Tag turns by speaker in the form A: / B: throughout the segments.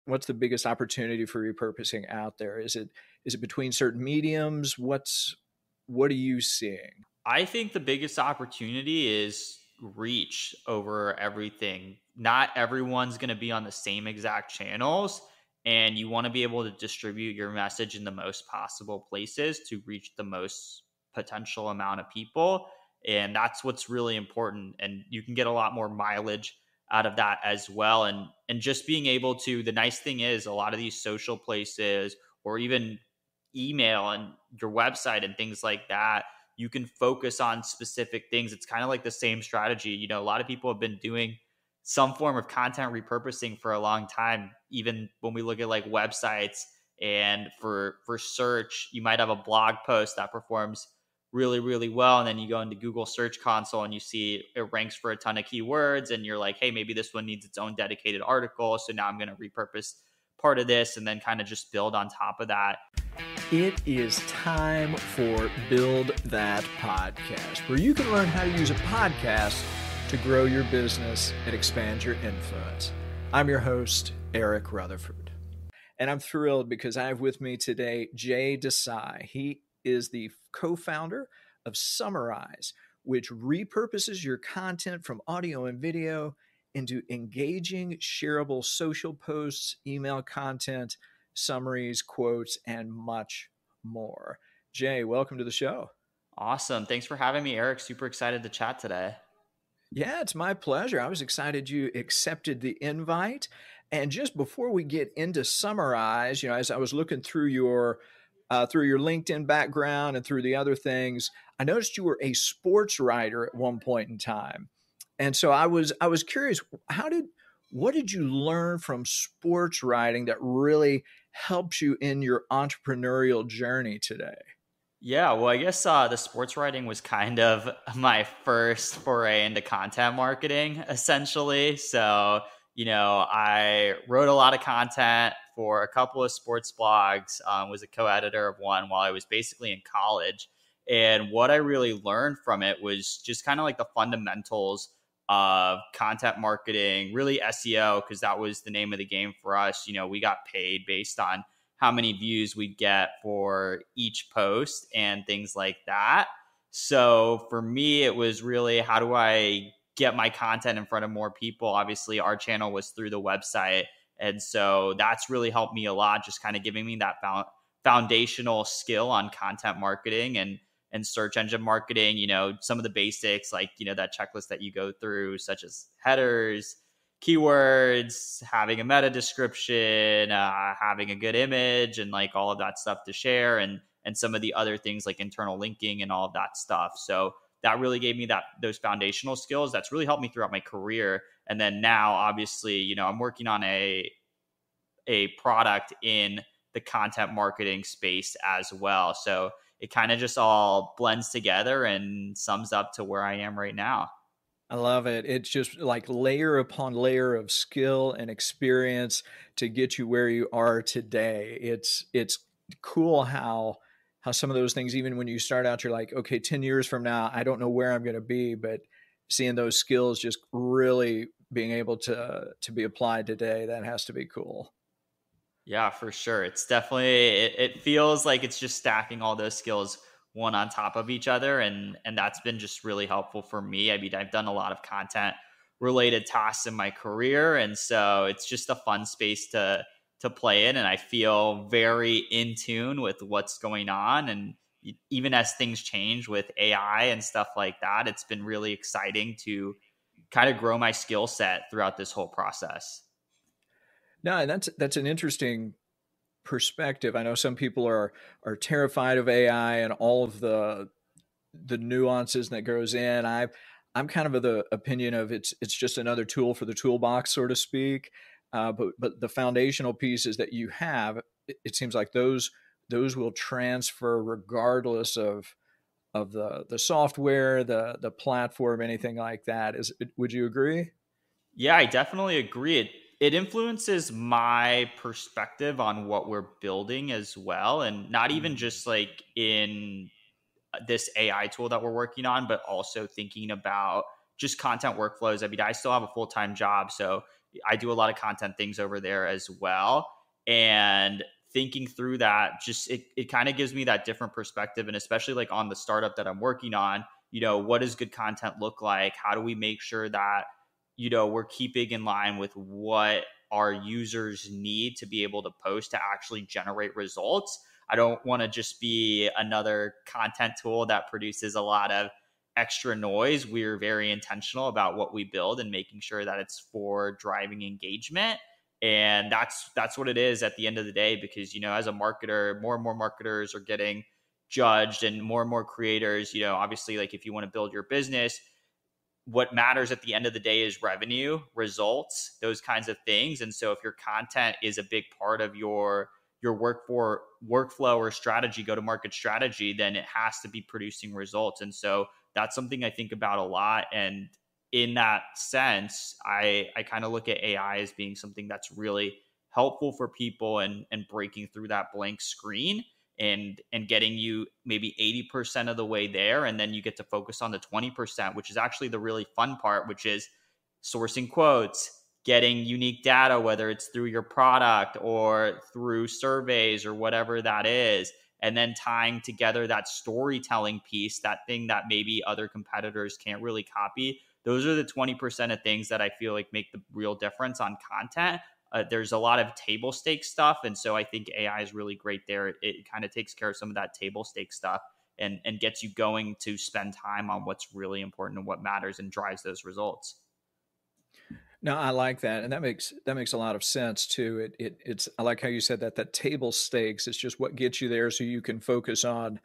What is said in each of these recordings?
A: what's the biggest opportunity for repurposing out there? Is it between certain mediums? What are you seeing?
B: I think the biggest opportunity is reach over everything. Not everyone's going to be on the same exact channels, and you want to be able to distribute your message in the most possible places to reach the most potential amount of people. And that's what's really important. And you can get a lot more mileage out of that as well. And just being able to, the nice thing is a lot of these social places or even email and your website and things like that, you can focus on specific things. It's kind of like the same strategy. You know, a lot of people have been doing some form of content repurposing for a long time. Even when we look at like websites, and for search, you might have a blog post that performs really, really well. And then you go into Google Search Console and you see it ranks for a ton of keywords. And you're like, hey, maybe this one needs its own dedicated article. So now I'm going to repurpose part of this and then kind of just build on top of that.
A: It is time for Build That Podcast, where you can learn how to use a podcast to grow your business and expand your influence. I'm your host, Eric Rutherford, and I'm thrilled because I have with me today Jay Desai. He is the co-founder of Summaraize, which repurposes your content from audio and video into engaging, shareable social posts, email content, summaries, quotes, and much more. Jay, welcome to the show.
B: Awesome. Thanks for having me, Eric. Super excited to chat today.
A: Yeah, it's my pleasure. I was excited you accepted the invite. And just before we get into Summaraize, as I was looking through your LinkedIn background and through the other things, I noticed you were a sports writer at one point in time. And so I was curious, what did you learn from sports writing that really helps you in your entrepreneurial journey today?
B: Yeah, well, I guess the sports writing was kind of my first foray into content marketing, essentially. So, I wrote a lot of content for a couple of sports blogs, was a co-editor of one while I was basically in college. And what I really learned from it was just kind of like the fundamentals of content marketing, really SEO, because that was the name of the game for us. We got paid based on how many views we get for each post and things like that. So for me, it was really, how do I get my content in front of more people? Obviously, our channel was through the website. And so that's really helped me a lot, just kind of giving me that foundational skill on content marketing and search engine marketing, some of the basics, like, that checklist that you go through, such as headers, keywords, having a meta description, having a good image, and like all of that stuff to share, and some of the other things like internal linking and all of that stuff. So that really gave me those foundational skills. That's really helped me throughout my career. And then now, obviously, I'm working on a product in the content marketing space as well. So it kind of just all blends together and sums up to where I am right now.
A: I love it. It's just like layer upon layer of skill and experience to get you where you are today. It's cool how some of those things, even when you start out, you're like, okay, 10 years from now, I don't know where I'm going to be, but seeing those skills just really being able to be applied today, that has to be cool.
B: Yeah, for sure. It's definitely, it feels like it's just stacking all those skills one on top of each other. And that's been just really helpful for me. I mean, I've done a lot of content related tasks in my career. And so it's just a fun space to play in. And I feel very in tune with what's going on. And even as things change with AI and stuff like that, it's been really exciting to kind of grow my skill set throughout this whole process.
A: No, that's an interesting perspective. I know some people are terrified of AI and all of the nuances that goes in. I'm kind of the opinion of it's just another tool for the toolbox, so to speak. But the foundational pieces that you have, it seems like those will transfer regardless of the software, the platform, anything like that. Would you agree?
B: Yeah, I definitely agree. It influences my perspective on what we're building as well. And not even just like in this AI tool that we're working on, but also thinking about just content workflows. I mean, I still have a full-time job. So, I do a lot of content things over there as well. And thinking through that, just it kind of gives me that different perspective. And especially like on the startup that I'm working on, what does good content look like? How do we make sure that, we're keeping in line with what our users need to be able to post to actually generate results? I don't want to just be another content tool that produces a lot of extra noise. We're very intentional about what we build and making sure that it's for driving engagement. And that's what it is at the end of the day, because, as a marketer, more and more marketers are getting judged, and more creators, obviously, like if you want to build your business, what matters at the end of the day is revenue, results, those kinds of things. And so if your content is a big part of your workflow or strategy, go to market strategy, then it has to be producing results. And so that's something I think about a lot. And in that sense, I kind of look at AI as being something that's really helpful for people and breaking through that blank screen and getting you maybe 80% of the way there. And then you get to focus on the 20%, which is actually the really fun part, which is sourcing quotes, getting unique data, whether it's through your product or through surveys or whatever that is, and then tying together that storytelling piece, that thing that maybe other competitors can't really copy. Those are the 20% of things that I feel like make the real difference on content. There's a lot of table stakes stuff. And so I think AI is really great there. It kind of takes care of some of that table stake stuff and gets you going to spend time on what's really important and what matters and drives those results.
A: No, I like that, and that makes a lot of sense too. It's I like how you said that table stakes is just what gets you there, so you can focus on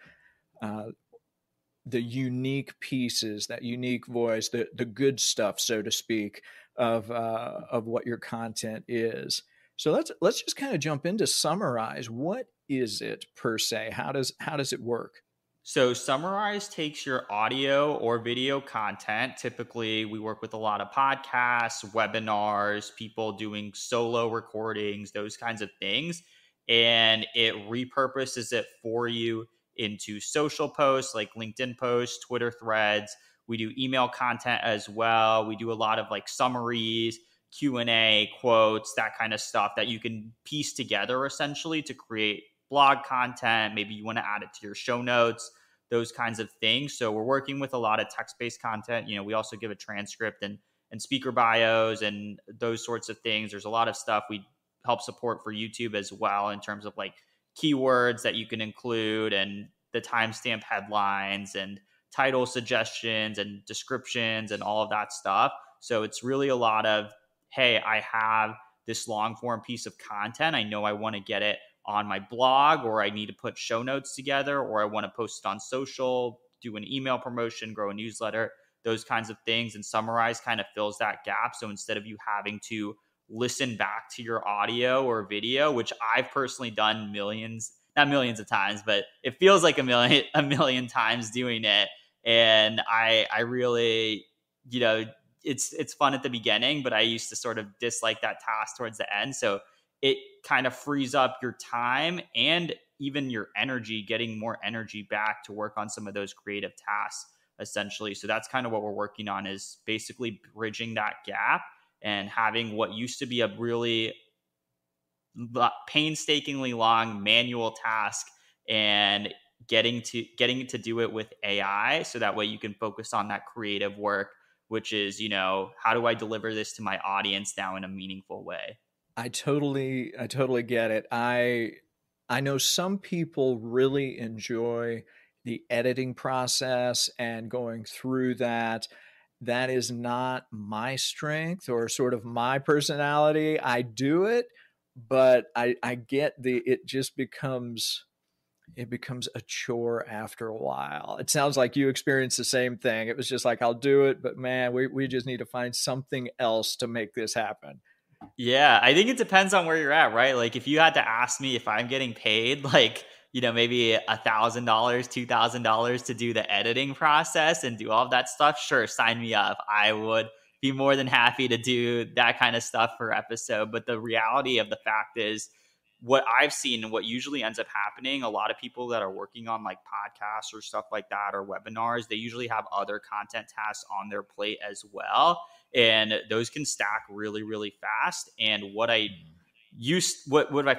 A: the unique pieces, that unique voice, the good stuff, so to speak, of what your content is. So let's just kind of jump into Summaraize. What is it per se? How does it work?
B: So Summaraize takes your audio or video content. Typically, we work with a lot of podcasts, webinars, people doing solo recordings, those kinds of things. And it repurposes it for you into social posts like LinkedIn posts, Twitter threads. We do email content as well. We do a lot of like summaries, Q&A, quotes, that kind of stuff that you can piece together essentially to create blog content. Maybe you want to add it to your show notes, those kinds of things. So we're working with a lot of text-based content. We also give a transcript and speaker bios and those sorts of things. There's a lot of stuff we help support for YouTube as well in terms of like keywords that you can include and the timestamp headlines and title suggestions and descriptions and all of that stuff. So it's really a lot of, hey, I have this long form piece of content. I know I want to get it on my blog, or I need to put show notes together, or I want to post it on social, do an email promotion, grow a newsletter, those kinds of things. And Summaraize kind of fills that gap. So instead of you having to listen back to your audio or video, which I've personally done not millions of times, but it feels like a million times doing it. And I really, it's fun at the beginning, but I used to sort of dislike that task towards the end. So it kind of frees up your time and even your energy, getting more energy back to work on some of those creative tasks, essentially. So that's kind of what we're working on, is basically bridging that gap and having what used to be a really painstakingly long manual task and getting to do it with AI. So that way you can focus on that creative work, which is, how do I deliver this to my audience now in a meaningful way?
A: I totally get it. I know some people really enjoy the editing process and going through that. That is not my strength or sort of my personality. I do it, but I get it just becomes a chore after a while. It sounds like you experienced the same thing. It was just like, I'll do it, but man, we just need to find something else to make this happen.
B: Yeah, I think it depends on where you're at, right? Like if you had to ask me if I'm getting paid like, maybe $1,000, $2,000 to do the editing process and do all of that stuff, sure, sign me up. I would be more than happy to do that kind of stuff per episode. But the reality of the fact is what I've seen and what usually ends up happening, a lot of people that are working on like podcasts or stuff like that or webinars, they usually have other content tasks on their plate as well. And those can stack really, really fast. And what I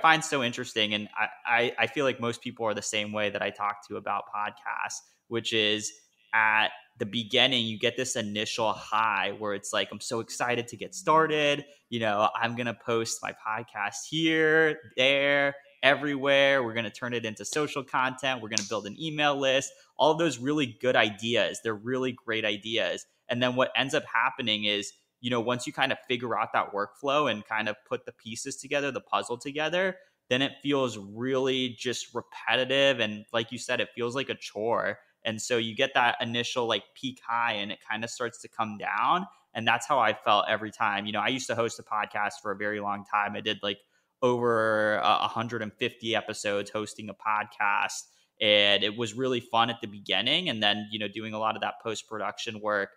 B: find so interesting, and I feel like most people are the same way that I talk to about podcasts, which is at the beginning, you get this initial high where it's like, I'm so excited to get started. I'm going to post my podcast here, there, everywhere. We're going to turn it into social content. We're going to build an email list. All of those really good ideas. They're really great ideas. And then what ends up happening is, once you kind of figure out that workflow and kind of put the pieces together, the puzzle together, then it feels really just repetitive. And like you said, it feels like a chore. And so you get that initial like peak high and it kind of starts to come down. And that's how I felt every time. I used to host a podcast for a very long time. I did like over 150 episodes hosting a podcast. And it was really fun at the beginning. And then, doing a lot of that post-production work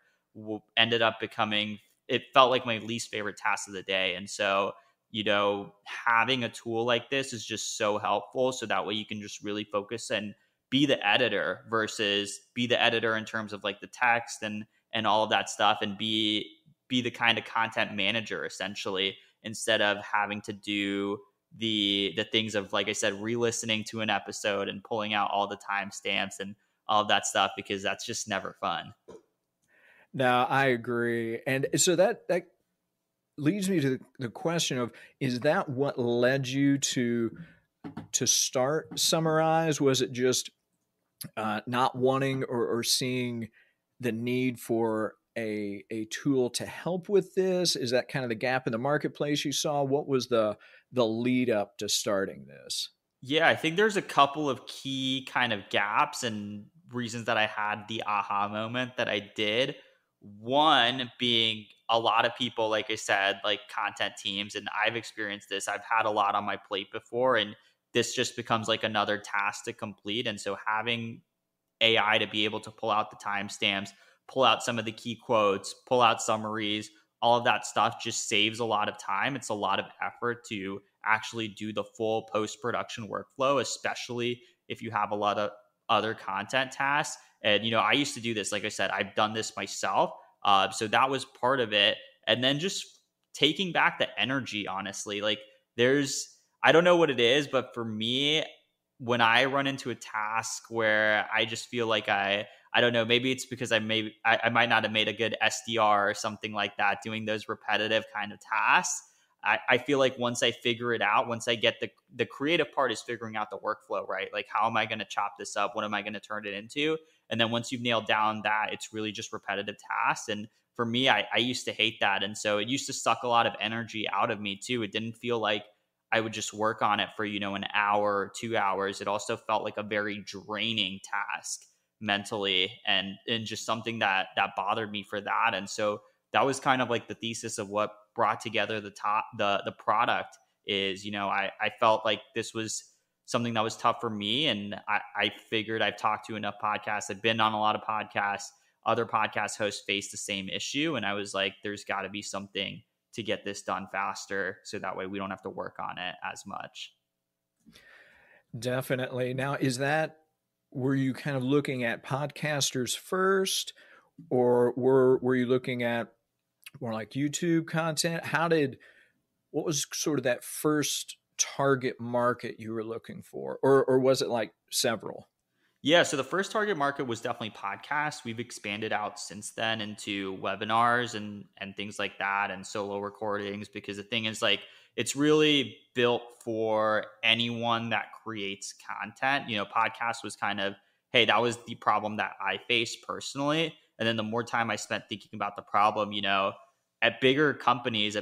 B: ended up becoming, it felt like my least favorite task of the day. And so, having a tool like this is just so helpful. So that way you can just really focus and be the editor versus be the editor in terms of like the text and all of that stuff, and be the kind of content manager essentially, instead of having to do the things of, like I said, re-listening to an episode and pulling out all the timestamps and all of that stuff, because that's just never fun.
A: No, I agree. And so that leads me to the question of, is that what led you to start Summaraize? Was it just not wanting or seeing the need for a tool to help with this? Is that kind of the gap in the marketplace you saw? What was the lead up to starting this?
B: Yeah, I think there's a couple of key kind of gaps and reasons that I had the aha moment that I did. One being, a lot of people, like I said, like content teams, and I've experienced this. I've had a lot on my plate before, and this just becomes like another task to complete. And so having AI to be able to pull out the timestamps, pull out some of the key quotes, pull out summaries, all of that stuff just saves a lot of time. It's a lot of effort to actually do the full post-production workflow, especially if you have a lot of other content tasks. And, I used to do this. Like I said, I've done this myself. So that was part of it. And then just taking back the energy, honestly, like I don't know what it is, but for me, when I run into a task where I just feel like I don't know, maybe it's because I might not have made a good SDR or something like that, doing those repetitive kind of tasks. I feel like once I figure it out, once I get the creative part is figuring out the workflow, right? Like, how am I going to chop this up? What am I going to turn it into? And then once you've nailed down that, it's really just repetitive tasks. And for me, I used to hate that. And so it used to suck a lot of energy out of me too. It didn't feel like I would just work on it for, an hour or 2 hours. It also felt like a very draining task mentally, and just something that bothered me for that. And so that was kind of like the thesis of what brought together the product is, I felt like this was something that was tough for me. And I figured, I've talked to enough podcasts. I've been on a lot of podcasts. Other podcast hosts face the same issue. And I was like, there's got to be something to get this done faster, so that way we don't have to work on it as much.
A: Definitely. Now, were you kind of looking at podcasters first, or were you looking at more like YouTube content? What was sort of that first target market you were looking for, or was it like several?
B: Yeah, so the first target market was definitely podcasts. We've expanded out since then into webinars and things like that, and solo recordings, because the thing is, like, it's really built for anyone that creates content. Podcast was kind of, hey, that was the problem that I faced personally. And then the more time I spent thinking about the problem, at bigger companies,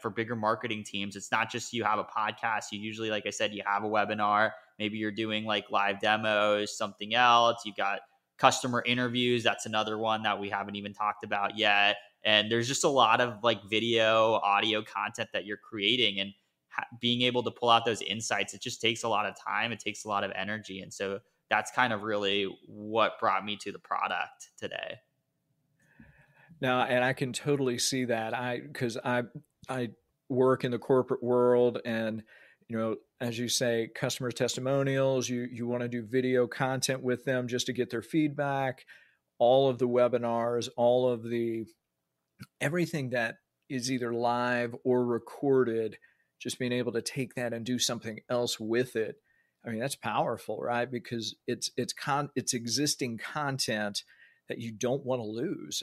B: for bigger marketing teams, it's not just you have a podcast. You usually, like I said, you have a webinar. Maybe you're doing like live demos, something else. You've got customer interviews. That's another one that we haven't even talked about yet. And there's just a lot of like video, audio content that you're creating, and being able to pull out those insights, it just takes a lot of time. It takes a lot of energy. And so that's kind of really what brought me to the product today.
A: Now, and I can totally see that. Because I work in the corporate world, and as you say, customer testimonials, you want to do video content with them just to get their feedback, all of the webinars, all of everything that is either live or recorded, just being able to take that and do something else with it. I mean, that's powerful, right? Because it's existing content that you don't want to lose.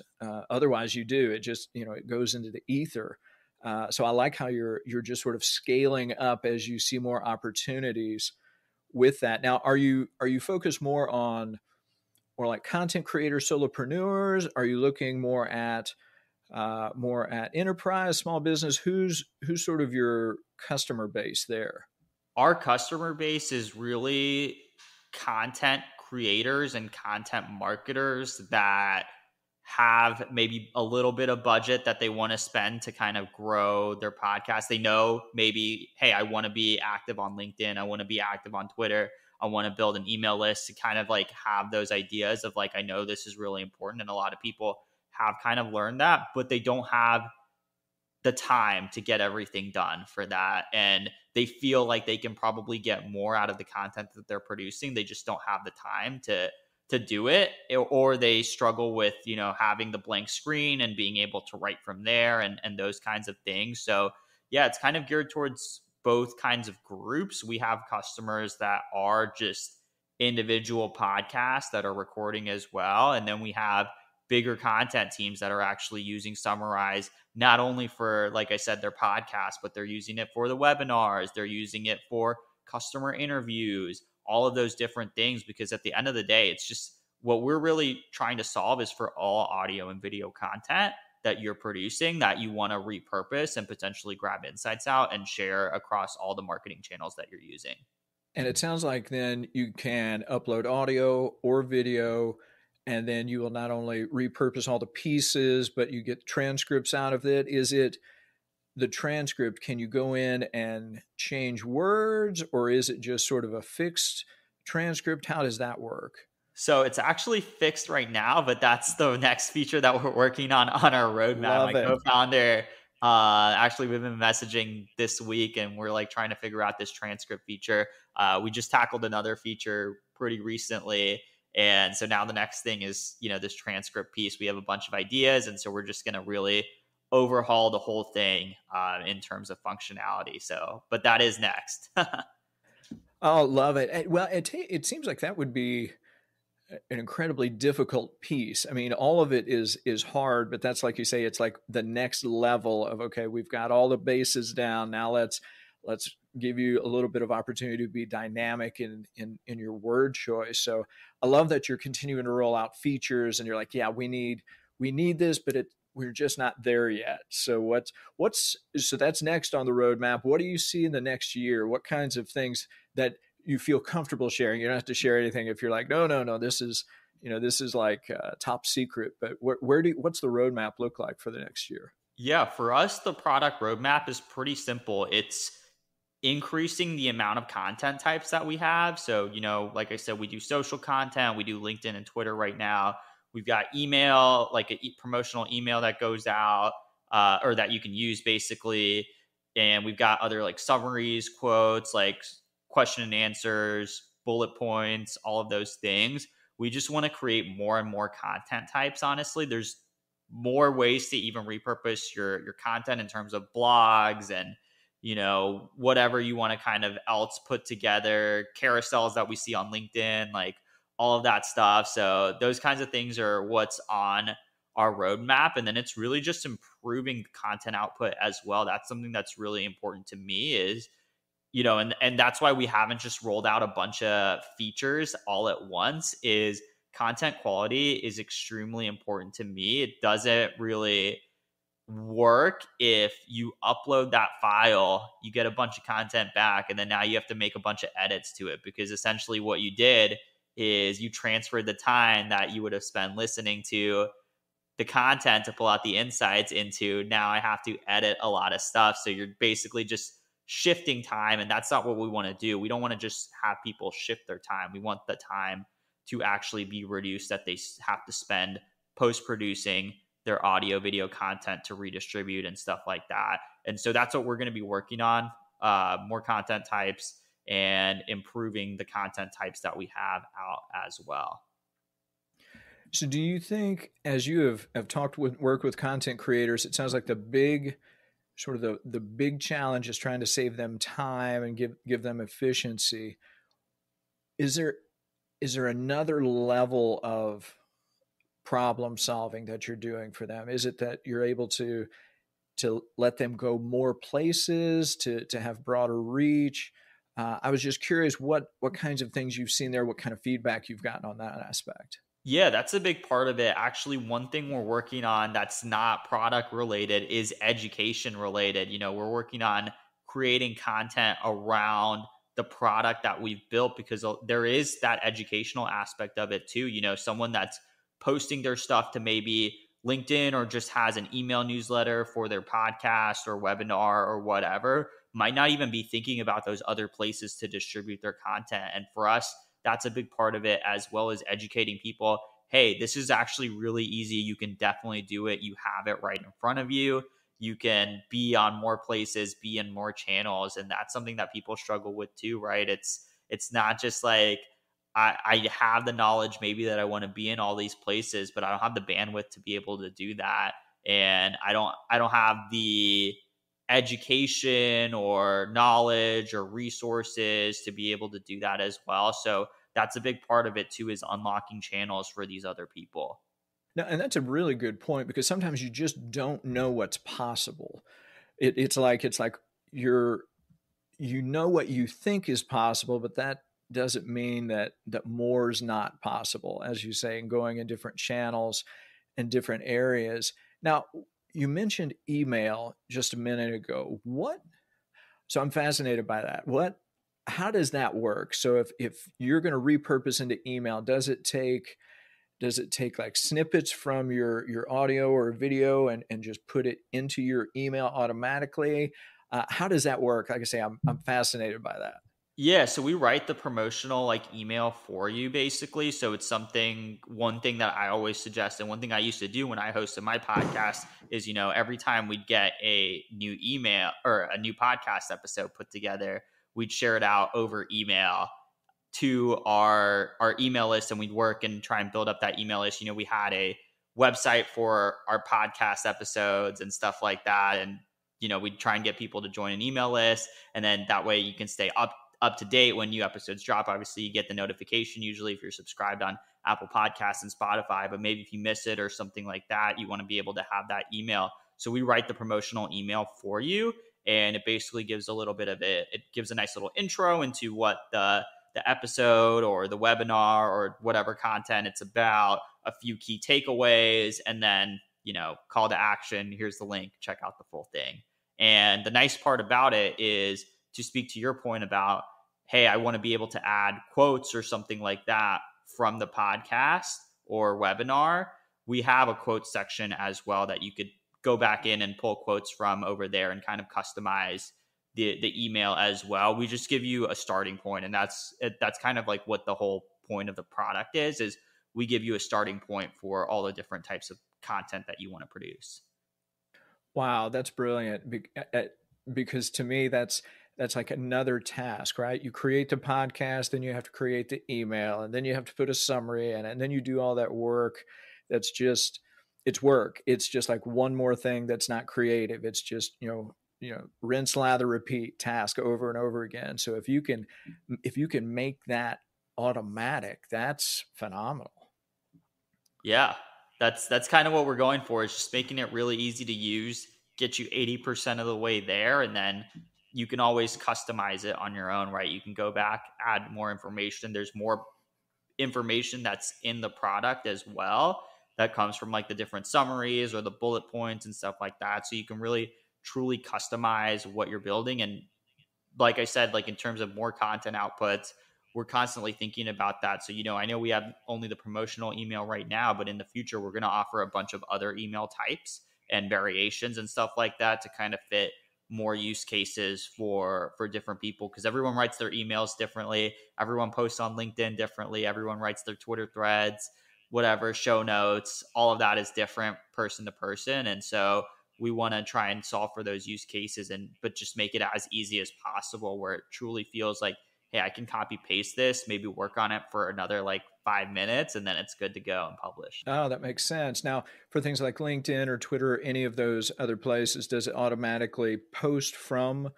A: Otherwise you do. It just, it goes into the ether. So I like how you're just sort of scaling up as you see more opportunities with that. Now, are you focused more like content creators, solopreneurs? Are you looking more at enterprise, small business? Who's sort of your customer base there?
B: Our customer base is really content creators and content marketers that have maybe a little bit of budget that they want to spend to kind of grow their podcast. They know maybe, hey, I want to be active on LinkedIn. I want to be active on Twitter. I want to build an email list to kind of like have those ideas of like, I know this is really important. And a lot of people have kind of learned that, but they don't have the time to get everything done for that. And they feel like they can probably get more out of the content that they're producing. They just don't have the time to do it, or they struggle with, having the blank screen and being able to write from there and those kinds of things. So yeah, it's kind of geared towards both kinds of groups. We have customers that are just individual podcasts that are recording as well. And then we have bigger content teams that are actually using Summaraize, not only for, like I said, their podcast, but they're using it for the webinars. They're using it for customer interviews, all of those different things, because at the end of the day, it's just what we're really trying to solve is for all audio and video content that you're producing that you want to repurpose and potentially grab insights out and share across all the marketing channels that you're using.
A: And it sounds like then you can upload audio or video, and then you will not only repurpose all the pieces, but you get transcripts out of it. Is it the transcript? Can you go in and change words, or is it just sort of a fixed transcript? How does that work?
B: So it's actually fixed right now, but that's the next feature that we're working on our roadmap. My co-founder, actually, we've been messaging this week, and we're like trying to figure out this transcript feature. We just tackled another feature pretty recently. And so now the next thing is, this transcript piece. We have a bunch of ideas. And so we're just going to really overhaul the whole thing in terms of functionality. So, but that is next.
A: Oh, love it. Well, it seems like that would be an incredibly difficult piece. I mean, all of it is hard, but that's, like you say, it's like the next level of, okay, we've got all the bases down. Now let's give you a little bit of opportunity to be dynamic in your word choice. So I love that you're continuing to roll out features, and you're like, yeah, we need this, but we're just not there yet. So so that's next on the roadmap. What do you see in the next year? What kinds of things that you feel comfortable sharing? You don't have to share anything if you're like, no, this is like top secret, but what's the roadmap look like for the next year?
B: Yeah, for us, the product roadmap is pretty simple. It's increasing the amount of content types that we have. So, like I said, we do social content, we do LinkedIn and Twitter right now. We've got email, like a promotional email that goes out or that you can use basically. And we've got other like summaries, quotes, like question and answers, bullet points, all of those things. We just want to create more and more content types. Honestly, there's more ways to even repurpose your content in terms of blogs and whatever you want to kind of else put together, carousels that we see on LinkedIn, like all of that stuff. So those kinds of things are what's on our roadmap. And then it's really just improving content output as well. That's something that's really important to me is, and that's why we haven't just rolled out a bunch of features all at once. Is content quality is extremely important to me. It doesn't really work if you upload that file, you get a bunch of content back, and then now you have to make a bunch of edits to it, because essentially what you did is you transferred the time that you would have spent listening to the content to pull out the insights into, now I have to edit a lot of stuff. So you're basically just shifting time, and that's not what we want to do. We don't want to just have people shift their time. We want the time to actually be reduced that they have to spend post-producing their audio video content to redistribute and stuff like that. And so that's what we're going to be working on more content types and improving the content types that we have out as well.
A: So do you think, as you have worked with content creators, it sounds like the big sort of the big challenge is trying to save them time and give them efficiency. Is there another level of problem solving that you're doing for them? Is it that you're able to let them go more places, to have broader reach? I was just curious what kinds of things you've seen there, what kind of feedback you've gotten on that aspect.
B: Yeah, that's a big part of it. Actually, one thing we're working on that's not product related is education related. We're working on creating content around the product that we've built because there is that educational aspect of it too. Someone that's posting their stuff to maybe LinkedIn or just has an email newsletter for their podcast or webinar or whatever might not even be thinking about those other places to distribute their content. And for us, that's a big part of it, as well as educating people. Hey, this is actually really easy. You can definitely do it. You have it right in front of you. You can be on more places, be in more channels. And that's something that people struggle with too, right? It's not just like I have the knowledge maybe that I want to be in all these places, but I don't have the bandwidth to be able to do that. And I don't have the education or knowledge or resources to be able to do that as well. So that's a big part of it too, is unlocking channels for these other people.
A: No, and that's a really good point, because sometimes you just don't know what's possible. It's like you know what you think is possible, but that doesn't mean that more is not possible, as you say, and going in different channels and different areas. Now, you mentioned email just a minute ago. So I'm fascinated by that. How does that work? So if you're going to repurpose into email, does it take like snippets from your audio or video and just put it into your email automatically? How does that work? Like I say, I'm fascinated by that.
B: Yeah, so we write the promotional email for you basically. So it's one thing that I always suggest, and one thing I used to do when I hosted my podcast is, every time we'd get a new email or a new podcast episode put together, we'd share it out over email to our email list, and we'd work and try and build up that email list. We had a website for our podcast episodes and stuff like that. And, we'd try and get people to join an email list. And then that way you can stay up to date when new episodes drop. Obviously, you get the notification usually if you're subscribed on Apple Podcasts and Spotify, but maybe if you miss it or something like that, you want to be able to have that email. So we write the promotional email for you, and it basically gives a little bit of it. It gives a nice little intro into what the episode or the webinar or whatever content it's about, a few key takeaways, and then, call to action. Here's the link, check out the full thing. And the nice part about it is, to speak to your point about, hey, I want to be able to add quotes or something like that from the podcast or webinar, we have a quote section as well that you could go back in and pull quotes from over there and kind of customize the email as well. We just give you a starting point, and that's kind of like what the whole point of the product is we give you a starting point for all the different types of content that you want to produce.
A: Wow, that's brilliant. Because to me, that's like another task, right? You create the podcast, then you have to create the email, and then you have to put a summary in, and then you do all that work. It's work. It's just like one more thing that's not creative. It's just, rinse, lather, repeat task over and over again. So if you can make that automatic, that's phenomenal.
B: Yeah, that's kind of what we're going for. Is just making it really easy to use, get you 80% of the way there, and then you can always customize it on your own, right? You can go back, add more information. There's more information that's in the product as well that comes from like the different summaries or the bullet points and stuff like that. So you can really truly customize what you're building. And like I said, like in terms of more content outputs, we're constantly thinking about that. So, I know we have only the promotional email right now, but in the future, we're going to offer a bunch of other email types and variations and stuff like that to kind of fit more use cases for different people, because everyone writes their emails differently. Everyone posts on LinkedIn differently. Everyone writes their Twitter threads, whatever, show notes. All of that is different person to person. And so we want to try and solve for those use cases, but just make it as easy as possible, where it truly feels like, hey, I can copy paste this, maybe work on it for another like 5 minutes, and then it's good to go and publish.
A: Oh, that makes sense. Now, for things like LinkedIn or Twitter or any of those other places, does it automatically post from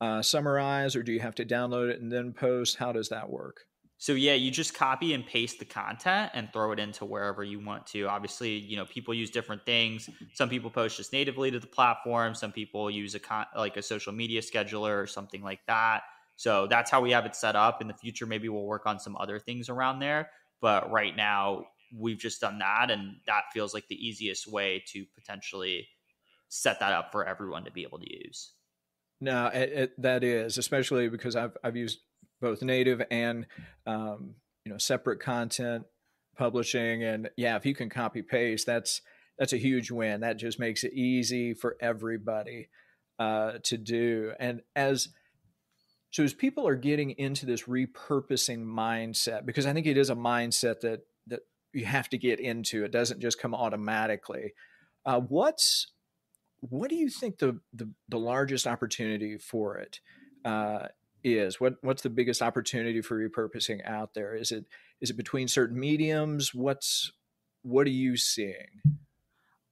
A: Summaraize, or do you have to download it and then post? How does that work?
B: So yeah, you just copy and paste the content and throw it into wherever you want to. Obviously, people use different things. Some people post just natively to the platform. Some people use like a social media scheduler or something like that. So that's how we have it set up. In the future, maybe we'll work on some other things around there. But right now, we've just done that, and that feels like the easiest way to potentially set that up for everyone to be able to use.
A: No, that is, especially because I've used both native and separate content publishing, and yeah, if you can copy paste, that's a huge win. That just makes it easy for everybody to do. And as people are getting into this repurposing mindset, because I think it is a mindset that you have to get into. It doesn't just come automatically. What do you think the largest opportunity for it is? What's the biggest opportunity for repurposing out there? Is it between certain mediums? What are you seeing?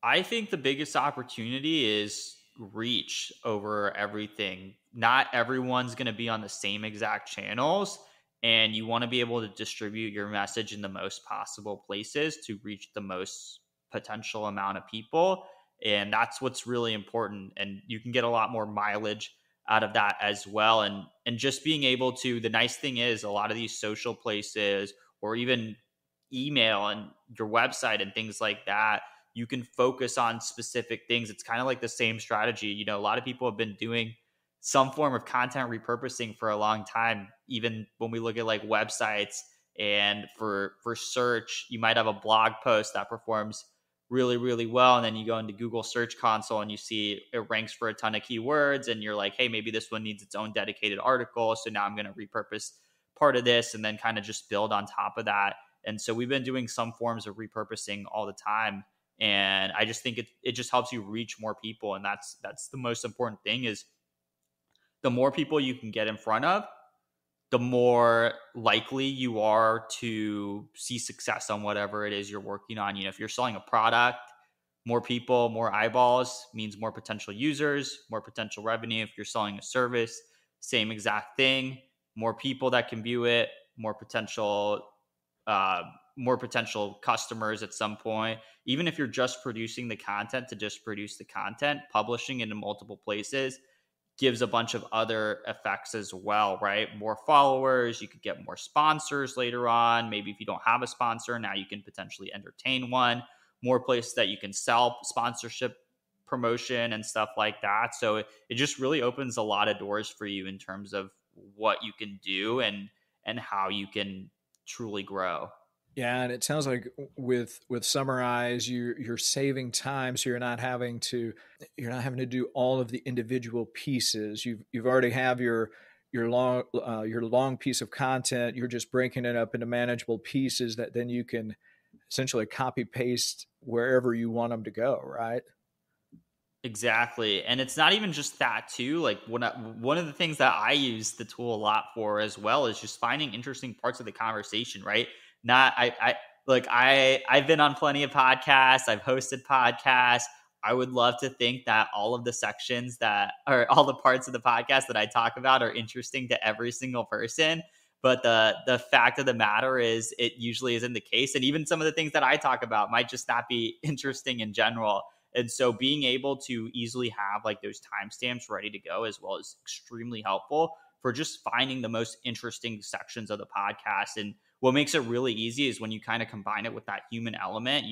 B: I think the biggest opportunity is reach over everything. Not everyone's going to be on the same exact channels, and you want to be able to distribute your message in the most possible places to reach the most potential amount of people. And that's what's really important. And you can get a lot more mileage out of that as well. And just being able to, the nice thing is, a lot of these social places or even email and your website and things like that, you can focus on specific things. It's kind of like the same strategy. A lot of people have been doing some form of content repurposing for a long time. Even when we look at like websites, and for search, you might have a blog post that performs really, really well. And then you go into Google Search Console and you see it ranks for a ton of keywords. And you're like, hey, maybe this one needs its own dedicated article. So now I'm going to repurpose part of this and then kind of just build on top of that. And so we've been doing some forms of repurposing all the time. And I just think it just helps you reach more people. And that's the most important thing, is the more people you can get in front of, the more likely you are to see success on whatever it is you're working on. If you're selling a product, more people, more eyeballs means more potential users, more potential revenue. If you're selling a service, same exact thing. More people that can view it, more potential customers at some point. Even if you're just producing the content to just produce the content, publishing into multiple places gives a bunch of other effects as well, right? More followers, you could get more sponsors later on. Maybe if you don't have a sponsor, now you can potentially entertain one. More places that you can sell sponsorship promotion and stuff like that. So it just really opens a lot of doors for you in terms of what you can do and how you can truly grow.
A: Yeah, and it sounds like with Summaraize, you're saving time, so you're not having to do all of the individual pieces. You've already have your long piece of content. You're just breaking it up into manageable pieces that then you can essentially copy paste wherever you want them to go, right?
B: Exactly. And it's not even just that too. Like one of the things that I use the tool a lot for as well is just finding interesting parts of the conversation, right? I've been on plenty of podcasts. I've hosted podcasts. I would love to think that all of the sections all the parts of the podcast that I talk about are interesting to every single person. But the fact of the matter is it usually isn't the case. And even some of the things that I talk about might just not be interesting in general. And so being able to easily have like those timestamps ready to go as well is extremely helpful for just finding the most interesting sections of the podcast. And what makes it really easy is when you kind of combine it with that human element.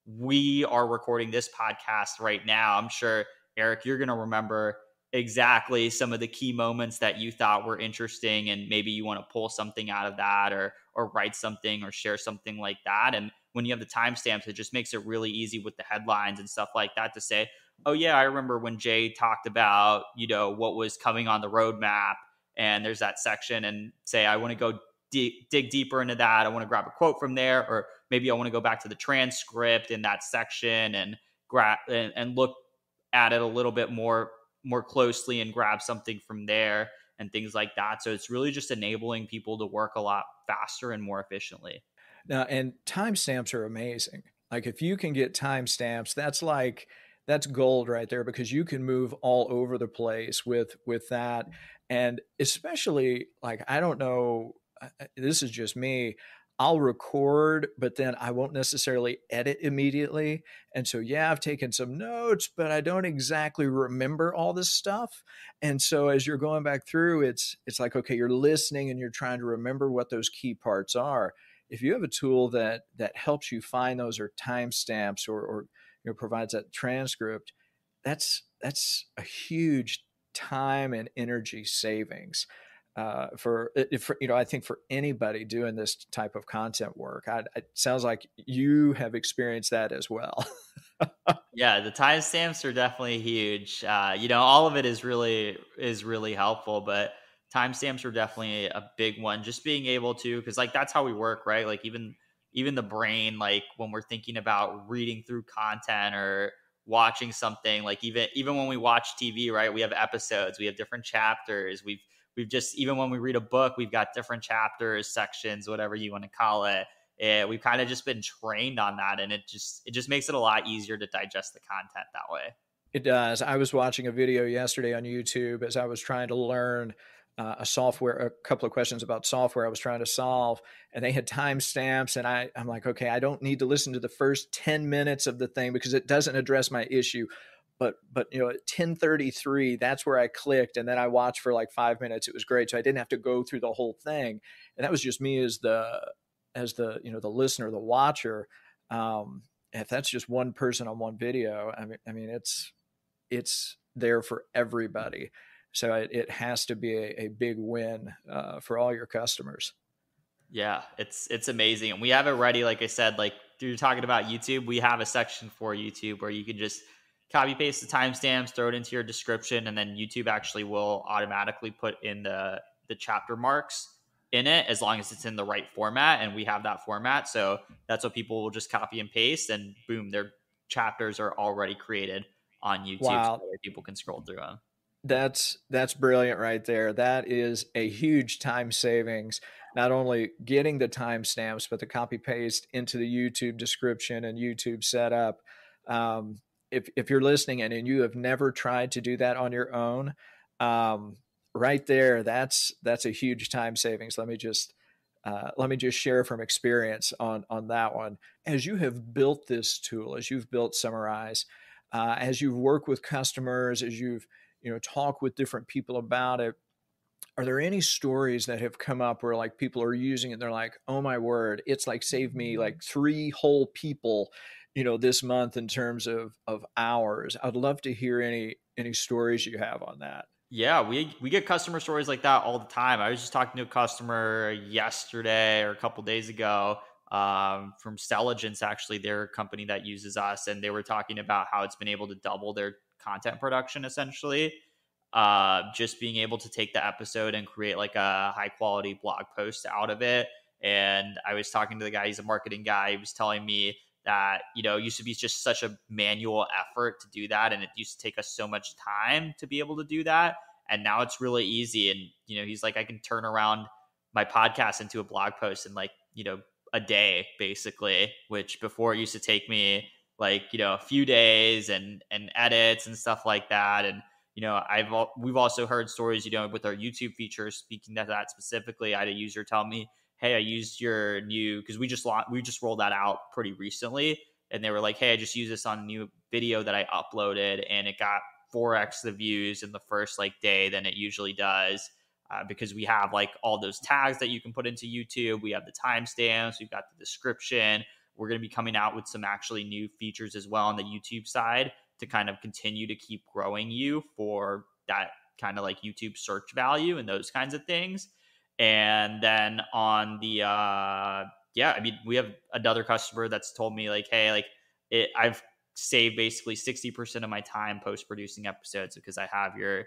B: We are recording this podcast right now. I'm sure, Eric, you're going to remember exactly some of the key moments that you thought were interesting, and maybe you want to pull something out of that or write something or share something like that. And when you have the timestamps, it just makes it really easy with the headlines and stuff like that to say, oh yeah, I remember when Jay talked about, what was coming on the roadmap, and there's that section, and say, I want to go dig deeper into that. I want to grab a quote from there, or maybe I want to go back to the transcript in that section and grab and look at it a little bit more closely and grab something from there and things like that. So it's really just enabling people to work a lot faster and more efficiently.
A: Now, and timestamps are amazing. Like if you can get timestamps, that's gold right there, because you can move all over the place with that. And especially, like, I don't know, this is just me. I'll record, but then I won't necessarily edit immediately. And so, yeah, I've taken some notes, but I don't exactly remember all this stuff. And so as you're going back through, it's like, okay, you're listening and you're trying to remember what those key parts are. If you have a tool that helps you find those, or timestamps, or provides that transcript, that's a huge time and energy savings for I think for anybody doing this type of content work. It sounds like you have experienced that as well.
B: Yeah, the timestamps are definitely huge. All of it is really helpful, but timestamps are definitely a big one. Just being able to, because like that's how we work, right? Like even the brain, like when we're thinking about reading through content or watching something, like even when we watch TV, right? We have episodes, we have different chapters. We've just, even when we read a book, we've got different chapters, sections, whatever you want to call it. We've kind of just been trained on that, and it just makes it a lot easier to digest the content that way.
A: It does. I was watching a video yesterday on YouTube as I was trying to learn a couple of questions about software I was trying to solve, and they had timestamps, and I'm like, okay, I don't need to listen to the first 10 minutes of the thing because it doesn't address my issue. But at 10:33, that's where I clicked, and then I watched for like 5 minutes. It was great, so I didn't have to go through the whole thing, and that was just me as the the listener, the watcher. If that's just one person on one video, I mean it's there for everybody. So it has to be a big win for all your customers.
B: Yeah, it's amazing. And we have it ready. Like I said, like you're talking about YouTube, we have a section for YouTube where you can just copy paste the timestamps, throw it into your description, and then YouTube actually will automatically put in the chapter marks in it as long as it's in the right format. And we have that format. So that's what people will just copy and paste, and boom, their chapters are already created on YouTube.
A: Wow.
B: So people can scroll through them.
A: That's brilliant right there. That is a huge time savings. Not only getting the timestamps, but the copy paste into the YouTube description and YouTube setup. If you're listening and you have never tried to do that on your own, right there, that's a huge time savings. Let me just share from experience on that one. As you have built this tool, as you've built Summaraize, as you've worked with customers, as you've talk with different people about it, are there any stories that have come up where like people are using it and they're like, oh my word, it's like saved me like 3 whole people this month in terms of hours? I'd love to hear any stories you have on that.
B: Yeah, we get customer stories like that all the time. I was just talking to a customer yesterday or a couple days ago from Stelligence, actually, their company that uses us, and they were talking about how it's been able to double their content production, essentially. Just being able to take the episode and create like a high quality blog post out of it. And I was talking to the guy, he's a marketing guy. He was telling me that, it used to be just such a manual effort to do that. And it used to take us so much time to be able to do that. And now it's really easy. And, he's like, I can turn around my podcast into a blog post in like, a day, basically, which before it used to take me like, a few days and edits and stuff like that. And, we've also heard stories, with our YouTube features, speaking to that specifically. I had a user tell me, hey, I used your new, because we just rolled that out pretty recently. And they were like, hey, I just used this on a new video that I uploaded, and it got 4x the views in the first like day than it usually does. Because we have like all those tags that you can put into YouTube. We have the timestamps, we've got the description. We're going to be coming out with some actually new features as well on the YouTube side to kind of continue to keep growing you for that kind of like YouTube search value and those kinds of things. And then on the, we have another customer that's told me like, hey, like I've saved basically 60% of my time post-producing episodes because I have your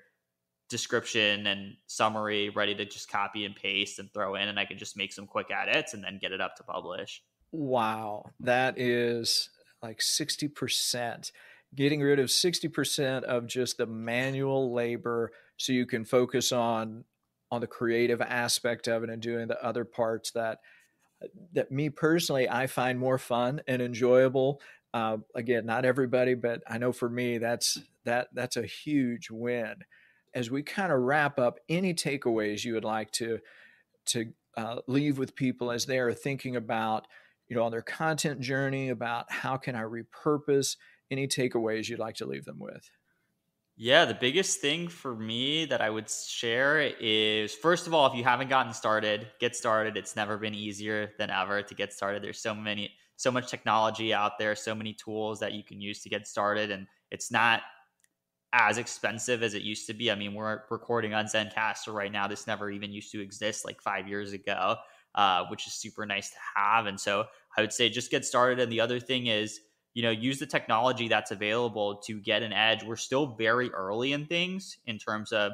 B: description and summary ready to just copy and paste and throw in, and I can just make some quick edits and then get it up to publish.
A: Wow. That is like 60%. getting rid of 60% of just the manual labor so you can focus on the creative aspect of it and doing the other parts that me personally, I find more fun and enjoyable. Again, not everybody, but I know for me, that's a huge win. As we kind of wrap up, any takeaways you would like to leave with people as they are thinking about, on their content journey, about how can I repurpose? Any takeaways you'd like to leave them with?
B: Yeah, the biggest thing for me that I would share is, first of all, if you haven't gotten started, get started. It's never been easier than ever to get started. There's so much technology out there, so many tools that you can use to get started, and it's not as expensive as it used to be. I mean, we're recording on Zencaster right now. This never even used to exist like 5 years ago, which is super nice to have. And so I would say just get started. And the other thing is, use the technology that's available to get an edge. We're still very early in things in terms of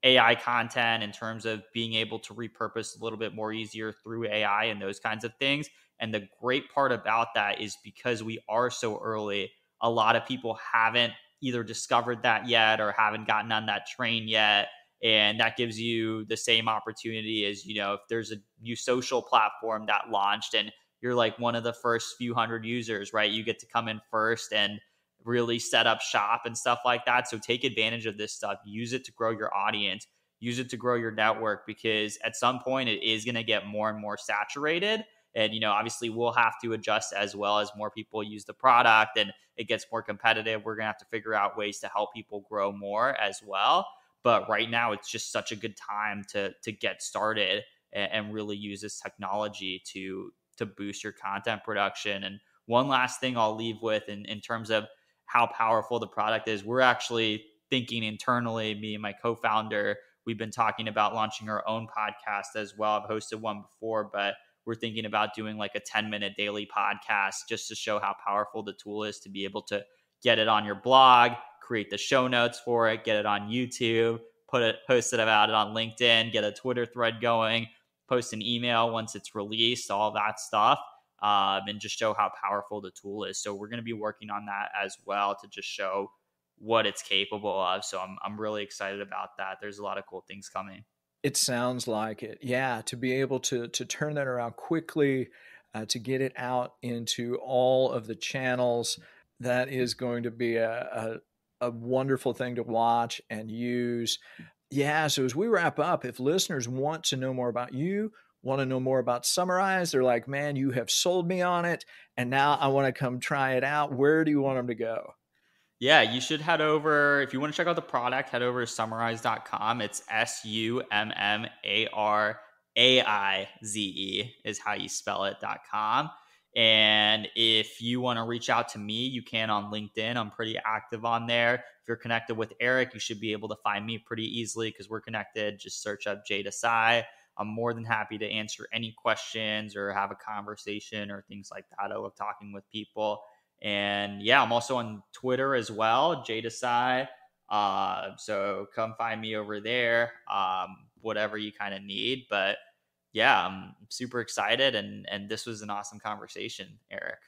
B: AI content, in terms of being able to repurpose a little bit more easier through AI and those kinds of things. And the great part about that is because we are so early, a lot of people haven't either discovered that yet or haven't gotten on that train yet. And that gives you the same opportunity as, if there's a new social platform that launched and you're like one of the first few hundred users, right? You get to come in first and really set up shop and stuff like that. So take advantage of this stuff. Use it to grow your audience. Use it to grow your network, because at some point it is going to get more and more saturated. And, obviously we'll have to adjust as well as more people use the product and it gets more competitive. We're going to have to figure out ways to help people grow more as well. But right now it's just such a good time to get started and really use this technology to boost your content production. And one last thing I'll leave with in terms of how powerful the product is, we're actually thinking internally, me and my co-founder, we've been talking about launching our own podcast as well. I've hosted one before, but we're thinking about doing like a 10-minute daily podcast just to show how powerful the tool is, to be able to get it on your blog, create the show notes for it, get it on YouTube, post it about it on LinkedIn, get a Twitter thread going, post an email once it's released, all that stuff, and just show how powerful the tool is. So we're going to be working on that as well to just show what it's capable of. So I'm really excited about that. There's a lot of cool things coming.
A: It sounds like it. Yeah, to be able to turn that around quickly, to get it out into all of the channels, that is going to be a wonderful thing to watch and use. Yeah, so as we wrap up, if listeners want to know more about you, want to know more about Summaraize, they're like, man, you have sold me on it, and now I want to come try it out. Where do you want them to go?
B: Yeah, you should head over, if you want to check out the product, head over to summaraize.com. It's SUMMARAIZE is how you spell it.com. And if you want to reach out to me, you can on LinkedIn. I'm pretty active on there. If you're connected with Eric, you should be able to find me pretty easily because we're connected. Just search up Desai. I'm more than happy to answer any questions or have a conversation or things like that. I love talking with people. And yeah, I'm also on Twitter as well, Desai. So come find me over there, whatever you kind of need. But yeah, I'm super excited. And this was an awesome conversation, Eric.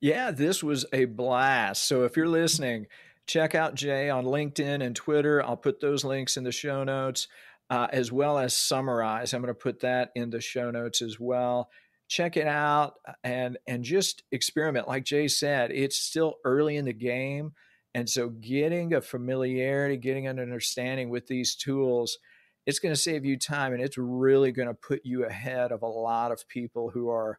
A: Yeah, this was a blast. So if you're listening, check out Jay on LinkedIn and Twitter. I'll put those links in the show notes, as well as Summaraize. I'm going to put that in the show notes as well. Check it out and just experiment. Like Jay said, it's still early in the game. And so getting a familiarity, getting an understanding with these tools, it's going to save you time, and it's really going to put you ahead of a lot of people who are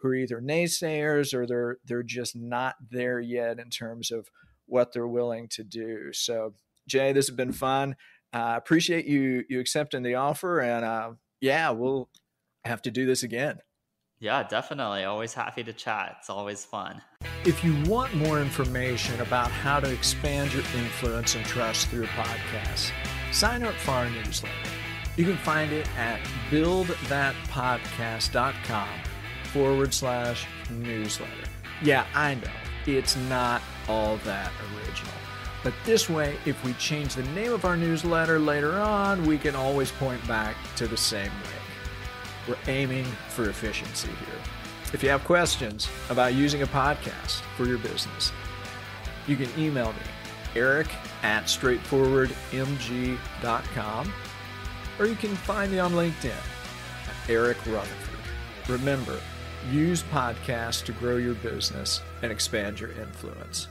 A: either naysayers or they're just not there yet in terms of what they're willing to do. So Jay, this has been fun. Appreciate you accepting the offer, and yeah, we'll have to do this again.
B: Yeah, definitely. Always happy to chat. It's always fun.
A: If you want more information about how to expand your influence and trust through a podcast, sign up for our newsletter. You can find it at buildthatpodcast.com/newsletter. Yeah, I know it's not all that original, but this way, if we change the name of our newsletter later on, we can always point back to the same way. We're aiming for efficiency here. If you have questions about using a podcast for your business, You can email me, eric@straightforwardmg.com, or you can find me on LinkedIn, Eric Rutherford. Remember, use podcasts to grow your business and expand your influence.